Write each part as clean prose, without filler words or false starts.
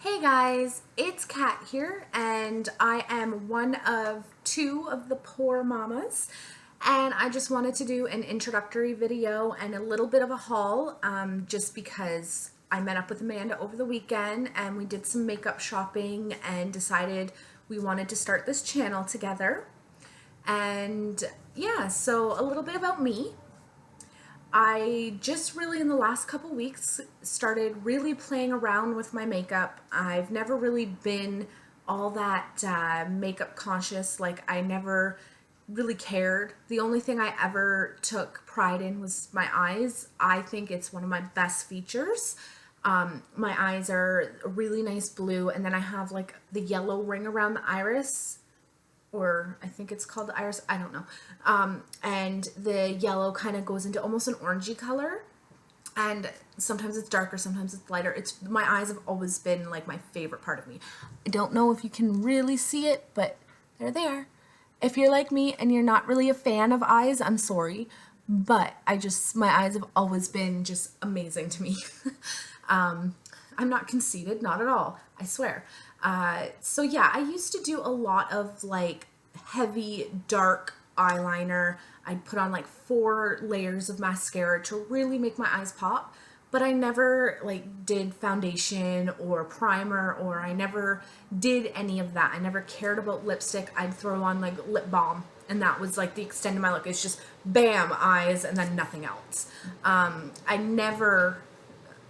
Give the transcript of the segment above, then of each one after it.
Hey guys, it's Kat here, and I am one of two of the poor mamas. And I just wanted to do an introductory video and a little bit of a haul, just because I met up with Amanda over the weekend and we did some makeup shopping and decided we wanted to start this channel together. And yeah, so a little bit about me. I just really in the last couple weeks started really playing around with my makeup. I've never really been all that makeup conscious. Like, I never really cared. The only thing I ever took pride in was my eyes. I think it's one of my best features. My eyes are a really nice blue, and then I have like the yellow ring around the iris, or I think it's called the iris, I don't know. And the yellow kind of goes into almost an orangey color. And sometimes it's darker, sometimes it's lighter. My eyes have always been like my favorite part of me. I don't know if you can really see it, but there they are. If you're like me and you're not really a fan of eyes, I'm sorry. But my eyes have always been just amazing to me. I'm not conceited, not at all, I swear. So yeah, I used to do a lot of like heavy dark eyeliner. I'd put on like 4 layers of mascara to really make my eyes pop, but I never like did foundation or primer, or I never did any of that. I never cared about lipstick. I'd throw on like lip balm, and that was like the extent of my look. It's just bam, eyes, and then nothing else. I never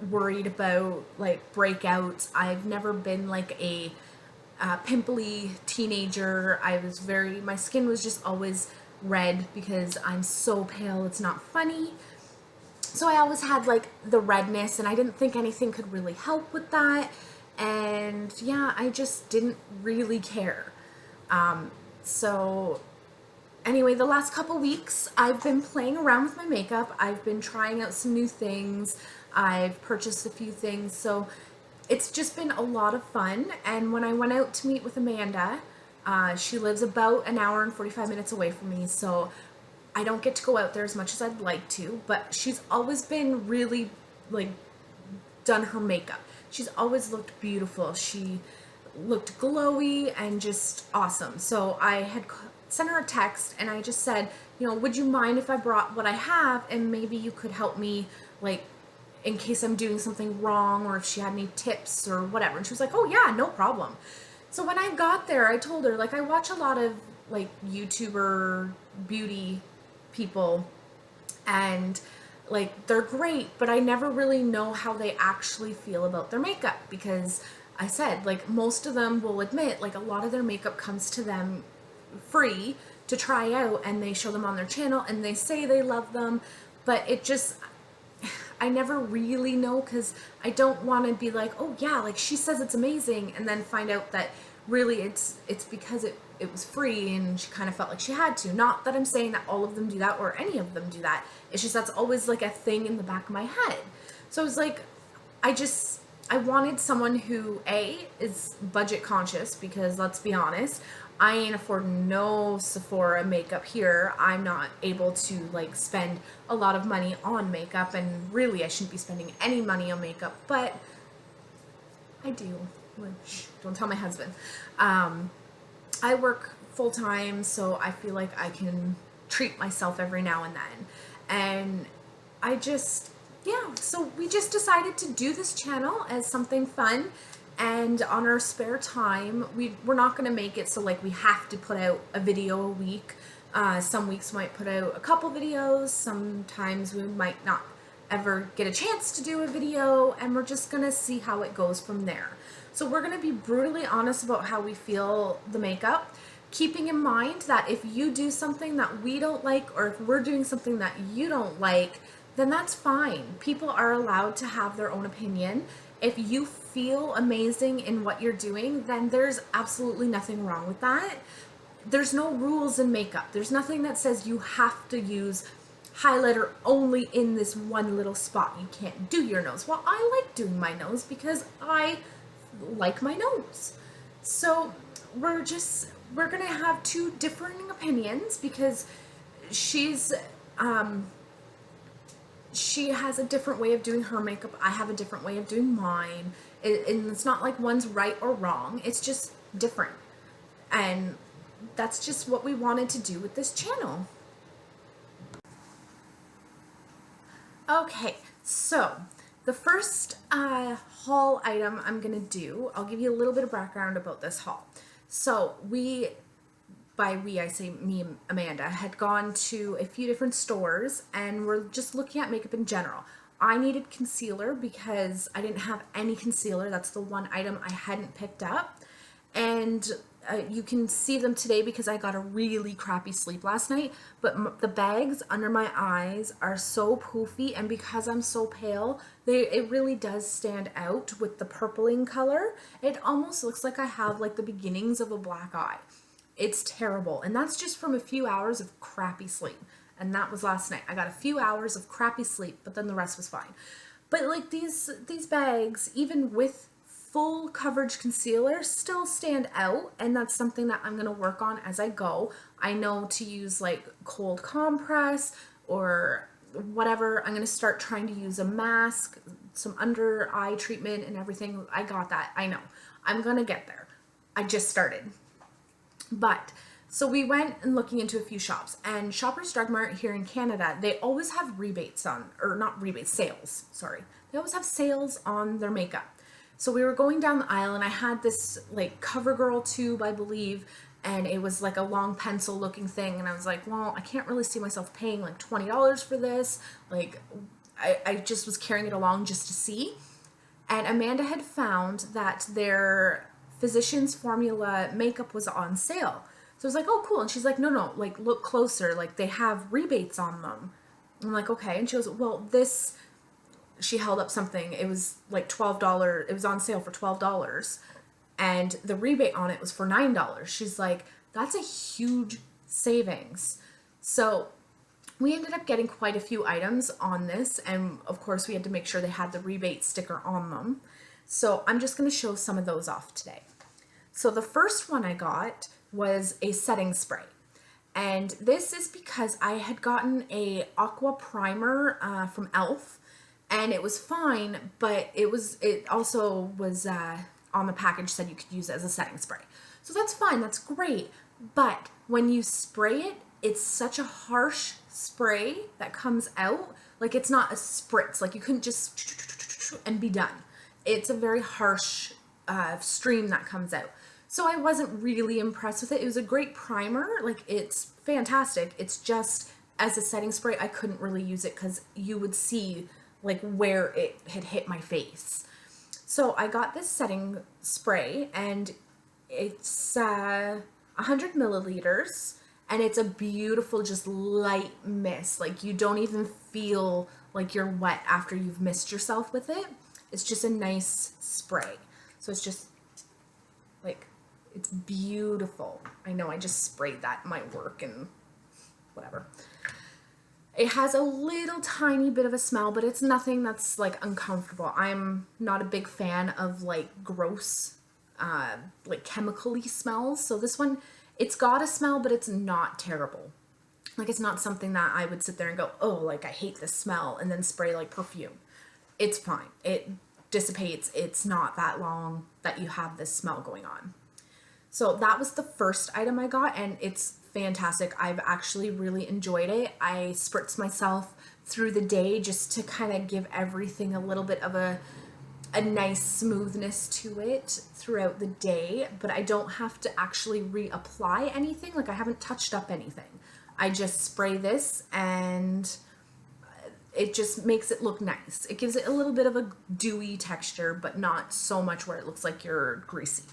worried about like breakouts. I've never been like a pimply teenager. My skin was just always red because I'm so pale, it's not funny. So I always had like the redness, and I didn't think anything could really help with that. And yeah, I just didn't really care. So anyway, the last couple weeks I've been playing around with my makeup. I've been trying out some new things. I've purchased a few things, so it's just been a lot of fun. And when I went out to meet with Amanda, she lives about an hour and 45 minutes away from me, so I don't get to go out there as much as I'd like to, but she's always been really like done her makeup. She's always looked beautiful. She looked glowy and just awesome. So I had sent her a text and I just said, would you mind if I brought what I have, and maybe you could help me, like, in case I'm doing something wrong, or if she had any tips or whatever. And she was like, oh yeah, no problem. So when I got there, I told her, like, I watch a lot of like YouTuber beauty people, and like they're great, but I never really know how they actually feel about their makeup, because I said, like, most of them will admit like a lot of their makeup comes to them free to try out, and they show them on their channel and they say they love them, but I never really know, because I don't want to be like, oh yeah, like she says it's amazing, and then find out that really it's because it was free and she kind of felt like she had to. Not that I'm saying that all of them do that or any of them do that. It's just that's always like a thing in the back of my head. So I was like, I wanted someone who is budget conscious, because let's be honest, I ain't affording no Sephora makeup here. I'm not able to like spend a lot of money on makeup, and really I shouldn't be spending any money on makeup, but I do, which don't tell my husband. I work full time, so I feel like I can treat myself every now and then. And yeah, so we just decided to do this channel as something fun, and on our spare time, we're not going to make it so like we have to put out a video a week. Some weeks we might put out a couple videos, sometimes we might not ever get a chance to do a video, and we're just going to see how it goes from there. So we're going to be brutally honest about how we feel the makeup, keeping in mind that if you do something that we don't like, or if we're doing something that you don't like, then that's fine. People are allowed to have their own opinion. If you feel amazing in what you're doing, then there's absolutely nothing wrong with that. There's no rules in makeup. There's nothing that says you have to use highlighter only in this one little spot. You can't do your nose. Well, I like doing my nose because I like my nose. So we're gonna have two differing opinions, because she's she has a different way of doing her makeup. I have a different way of doing mine. And it's not like one's right or wrong. It's just different. And that's just what we wanted to do with this channel. Okay, so the first haul item I'm gonna do, I'll give you a little bit of background about this haul. So by we I say me and Amanda, had gone to a few different stores and we're just looking at makeup in general. I needed concealer because I didn't have any concealer. That's the one item I hadn't picked up. And you can see them today because I got a really crappy sleep last night, but the bags under my eyes are so poofy, and because I'm so pale, it really does stand out with the purpling color. It almost looks like I have like the beginnings of a black eye. It's terrible, and that's just from a few hours of crappy sleep, and that was last night. I got a few hours of crappy sleep, but then the rest was fine. But like these bags, even with full coverage concealer, still stand out, and that's something that I'm going to work on as I go. I know to use like cold compress or whatever. I'm going to start trying to use a mask, some under eye treatment and everything. I got that. I know. I'm going to get there. I just started. But so we went and looking into a few shops, and Shoppers Drug Mart here in Canada, they always have rebates on, or not rebates, sales, sorry. They always have sales on their makeup. So we were going down the aisle and I had this like CoverGirl tube, I believe, and it was like a long pencil looking thing. And I was like, well, I can't really see myself paying like $20 for this. Like I just was carrying it along just to see. And Amanda had found that their Physicians Formula makeup was on sale. So I was like, oh, cool. And she's like, no, like look closer. Like they have rebates on them. I'm like, okay. And she goes, well, this, she held up something. It was like $12. It was on sale for $12. And the rebate on it was for $9. She's like, that's a huge savings. So we ended up getting quite a few items on this. And of course we had to make sure they had the rebate sticker on them. So I'm just going to show some of those off today. So the first one I got was a setting spray. And this is because I had gotten a aqua primer from e.l.f. and it was fine, but it also was on the package said you could use it as a setting spray. So that's fine, that's great. But when you spray it, it's such a harsh spray that comes out. Like it's not a spritz, like you couldn't just and be done. It's a very harsh stream that comes out. So I wasn't really impressed with it. It was a great primer, like it's fantastic. It's just as a setting spray, I couldn't really use it because you would see like where it had hit my face. So I got this setting spray, and it's 100 milliliters, and it's a beautiful, just light mist. Like you don't even feel like you're wet after you've mist yourself with it. It's just a nice spray. So it's just like, it's beautiful. I know I just sprayed that in my work and whatever. It has a little tiny bit of a smell, but it's nothing that's like uncomfortable. I'm not a big fan of like gross, like chemical-y smells. So this one, it's got a smell, but it's not terrible. Like it's not something that I would sit there and go, oh, like I hate this smell, and then spray like perfume. It's fine. It dissipates. It's not that long that you have this smell going on. So that was the first item I got, and it's fantastic. I've actually really enjoyed it. I spritz myself through the day just to kind of give everything a little bit of a nice smoothness to it throughout the day, but I don't have to actually reapply anything. Like I haven't touched up anything. I just spray this and it just makes it look nice. It gives it a little bit of a dewy texture, but not so much where it looks like you're greasy.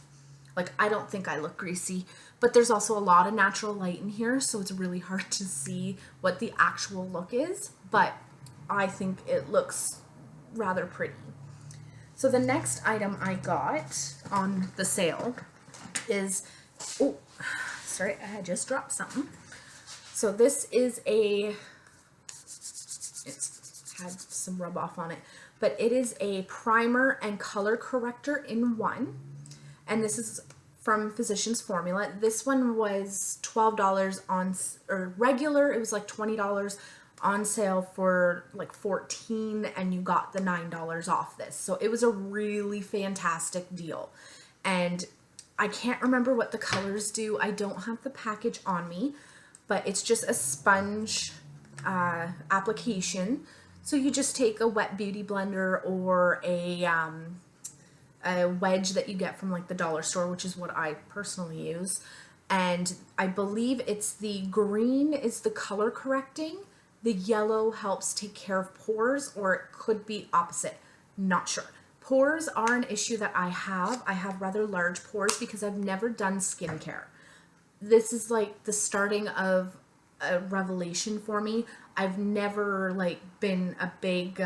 Like, I don't think I look greasy, but there's also a lot of natural light in here, so it's really hard to see what the actual look is, but I think it looks rather pretty. So the next item I got on the sale is, oh, sorry, I just dropped something. So this is it's had some rub off on it, but it is a primer and color corrector in one. And this is from Physicians Formula. This one was $12 on, or regular, it was like $20. on sale for like $14 and you got the $9 off this. So it was a really fantastic deal. And I can't remember what the colors do. I don't have the package on me, but it's just a sponge application. So you just take a wet beauty blender or a wedge that you get from like the dollar store, which is what I personally use. And I believe it's the green is the color correcting. The yellow helps take care of pores, or it could be opposite. Not sure. Pores are an issue that I have. I have rather large pores because I've never done skincare. This is like the starting of a revelation for me. I've never like been a big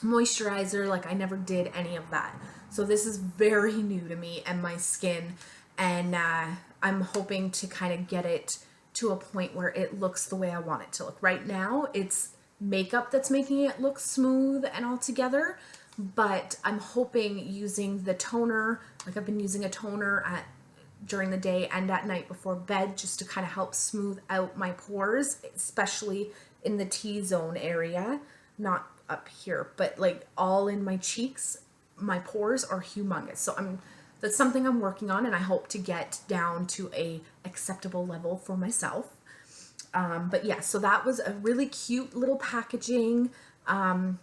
moisturizer, like I never did any of that. So this is very new to me and my skin, and I'm hoping to kind of get it to a point where it looks the way I want it to look. Right now, it's makeup that's making it look smooth and all together, but I'm hoping using the toner, like I've been using a toner during the day and at night before bed, just to kind of help smooth out my pores, especially in the T-zone area, not up here, but like all in my cheeks. My pores are humongous. So that's something I'm working on, and I hope to get down to a acceptable level for myself. But yeah, so that was a really cute little packaging. I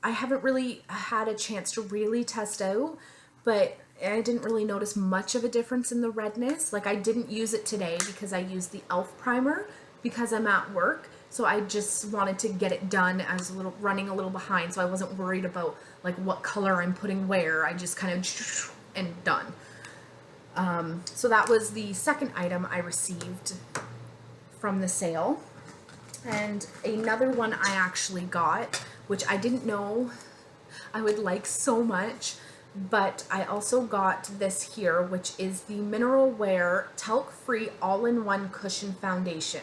haven't really had a chance to really test out, but I didn't really notice much of a difference in the redness. Like I didn't use it today because I used the e.l.f. primer because I'm at work. So I just wanted to get it done. I was running a little behind, so I wasn't worried about like what color I'm putting where. I just kind of and done. So that was the second item I received from the sale. And another one I actually got, which I didn't know I would like so much, but I also got this here, which is the Mineral Wear Talc-Free All-in-One Cushion Foundation.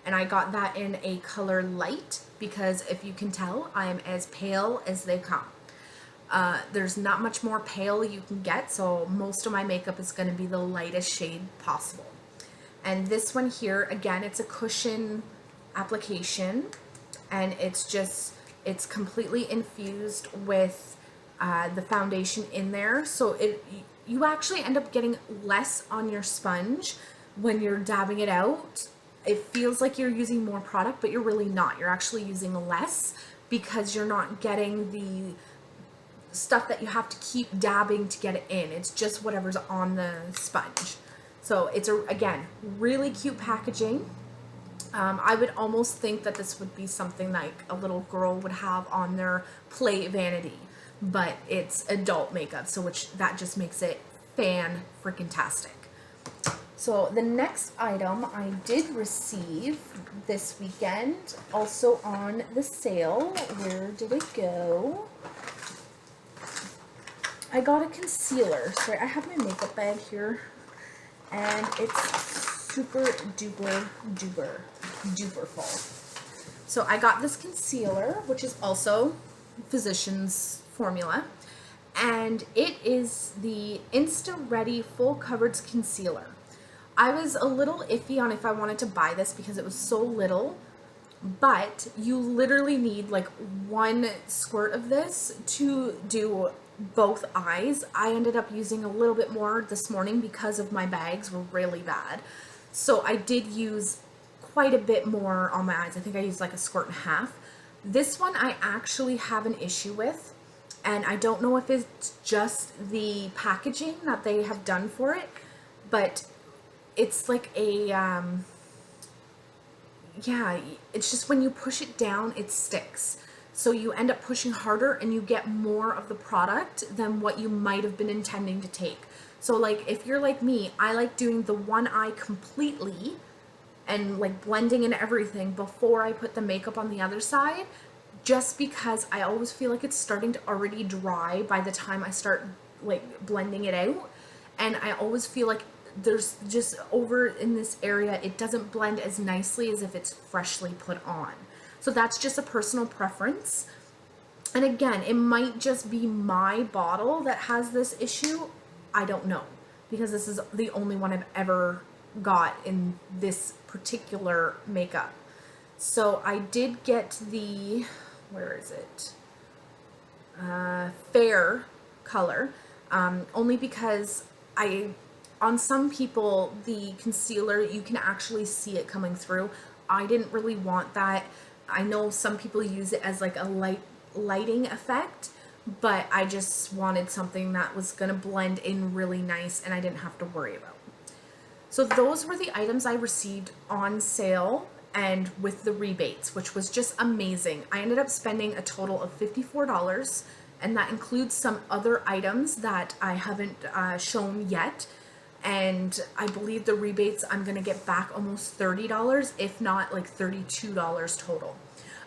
And I got that in a color light because if you can tell, I am as pale as they come. There's not much more pale you can get, so most of my makeup is going to be the lightest shade possible. And this one here, again, it's a cushion application, and it's completely infused with the foundation in there, so you actually end up getting less on your sponge when you're dabbing it out. It feels like you're using more product, but you're really not. You're actually using less because you're not getting the stuff that you have to keep dabbing to get it in. It's just whatever's on the sponge. So it's again, really cute packaging. I would almost think that this would be something like a little girl would have on their play vanity, but it's adult makeup, so that just makes it fan-freaking-tastic. So the next item I did receive this weekend, also on the sale. Where did it go? I got a concealer. Sorry, I have my makeup bag here, and it's super duper full. So I got this concealer, which is also Physicians Formula, and it is the Insta Ready Full Coverage Concealer. I was a little iffy on if I wanted to buy this because it was so little, but you literally need like one squirt of this to do both eyes. I ended up using a little bit more this morning because of my bags were really bad. So I did use quite a bit more on my eyes. I think I used like a squirt and a half. This one I actually have an issue with, and I don't know if it's just the packaging that they have done for it, but it's like a, yeah, it's just when you push it down, it sticks. So you end up pushing harder and you get more of the product than what you might have been intending to take. So like if you're like me, I like doing the one eye completely and like blending in everything before I put the makeup on the other side, just because I always feel like it's starting to already dry by the time I start like blending it out. And I always feel like there's just over in this area, it doesn't blend as nicely as if it's freshly put on. So that's just a personal preference. And again, it might just be my bottle that has this issue. I don't know, because this is the only one I've ever got in this particular makeup. So I did get the, where is it? Fair color, only because on some people, the concealer, you can actually see it coming through. I didn't really want that. I know some people use it as like a lighting effect, but I just wanted something that was gonna blend in really nice and I didn't have to worry about. So those were the items I received on sale and with the rebates, which was just amazing. I ended up spending a total of $54, and that includes some other items that I haven't shown yet. And I believe the rebates, I'm gonna get back almost $30, if not like $32 total.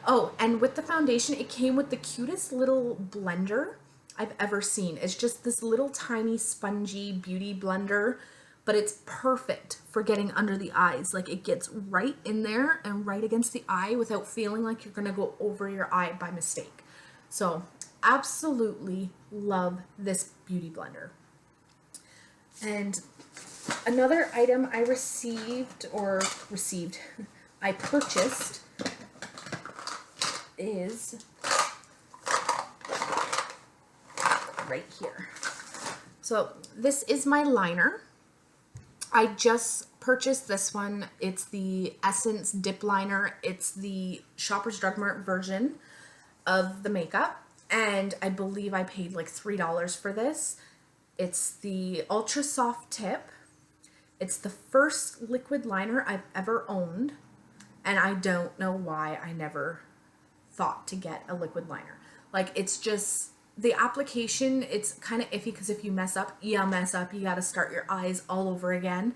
Oh, and with the foundation, it came with the cutest little blender I've ever seen. It's just this little tiny spongy beauty blender, but it's perfect for getting under the eyes. Like, it gets right in there and right against the eye without feeling like you're gonna go over your eye by mistake. So absolutely love this beauty blender. And another item I I purchased is right here. So this is my liner. I just purchased this one. It's the Essence Dip Liner. It's the Shoppers Drug Mart version of the makeup, and I believe I paid like $3 for this. It's the Ultra Soft Tip. It's the first liquid liner I've ever owned, and I don't know why I never thought to get a liquid liner. Like, it's just, the application, it's kind of iffy because if you mess up, you gotta start your eyes all over again.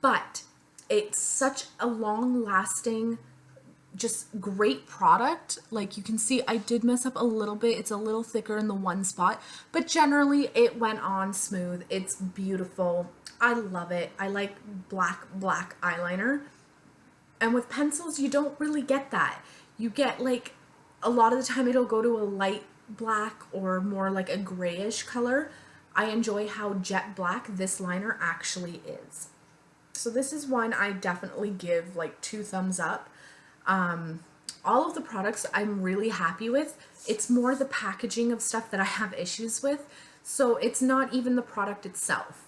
But it's such a long-lasting, just great product. Like, you can see I did mess up a little bit. It's a little thicker in the one spot, but generally it went on smooth. It's beautiful. I love it. I like black eyeliner. And with pencils, you don't really get that. You get, like, a lot of the time it'll go to a light black or more like a grayish color. I enjoy how jet black this liner actually is. So this is one I definitely give like 2 thumbs up. All of the products I'm really happy with. It's more the packaging of stuff that I have issues with. So it's not even the product itself.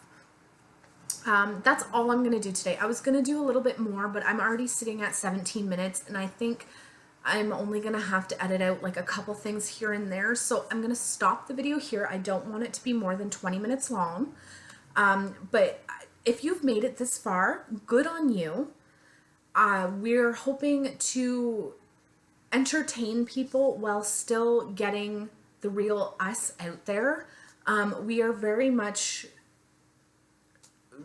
That's all I'm going to do today. I was going to do a little bit more, but I'm already sitting at 17 minutes, and I think I'm only going to have to edit out like a couple things here and there. So I'm going to stop the video here. I don't want it to be more than 20 minutes long. But if you've made it this far, good on you. We're hoping to entertain people while still getting the real us out there. We are very much,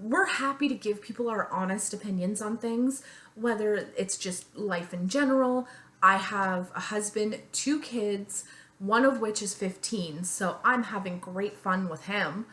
we're happy to give people our honest opinions on things, whether it's just life in general. I have a husband, 2 kids, one of which is 15, so I'm having great fun with him.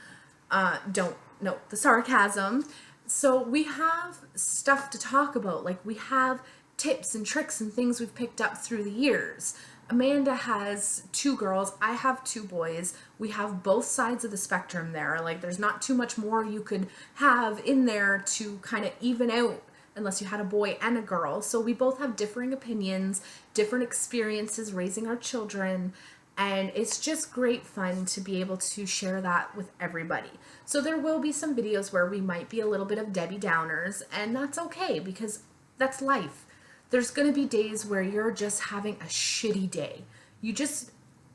Don't note the sarcasm. So we have stuff to talk about. Like, we have tips and tricks and things we've picked up through the years. Amanda has 2 girls. I have 2 boys. We have both sides of the spectrum there. Like, there's not too much more you could have in there to kind of even out unless you had a boy and a girl. So we both have differing opinions, different experiences raising our children, and it's just great fun to be able to share that with everybody. So there will be some videos where we might be a little bit of Debbie Downers, and that's okay because that's life. There's going to be days where you're just having a shitty day.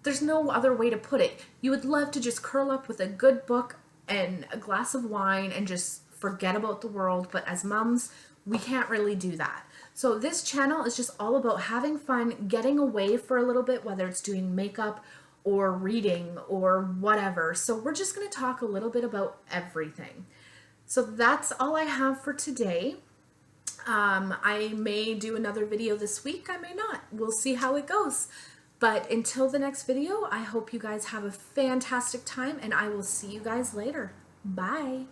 There's no other way to put it. You would love to just curl up with a good book and a glass of wine and just forget about the world, but as moms, we can't really do that. So this channel is just all about having fun, getting away for a little bit, whether it's doing makeup or reading or whatever. So we're just going to talk a little bit about everything. So that's all I have for today. I may do another video this week. I may not. We'll see how it goes. But until the next video, I hope you guys have a fantastic time, and I will see you guys later. Bye.